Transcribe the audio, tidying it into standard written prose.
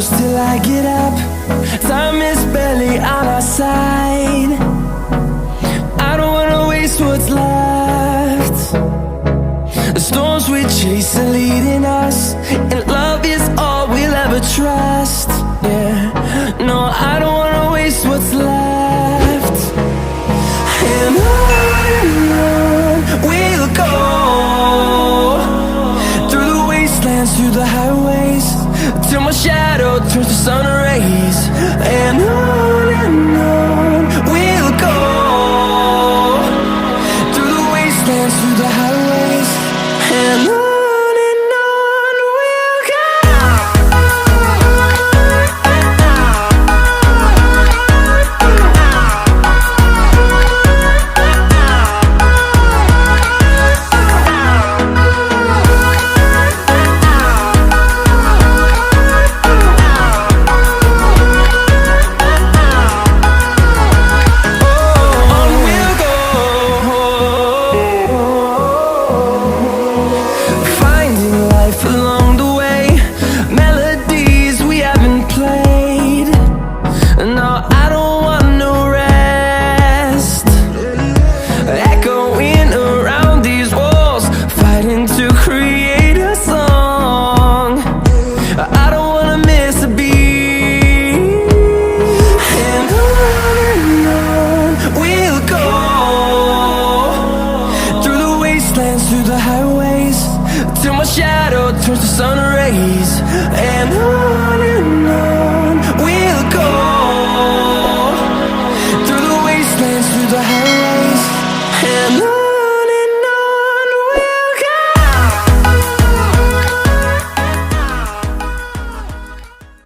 close till I get up. Time is barely on our side. I don't wanna waste what's left. The storms we chase are leading us, and love is all we'll ever trust. Yeah, no, I don't wanna waste what's left. And on we'll go, through the wastelands, through the highways, till my shadow turns to sun rays. And on we'll go, through the wastelands, through the highways, and on we'll go. Through the highways, till my shadow turns to sun rays. And on we'll go, through the wastelands, through the highways.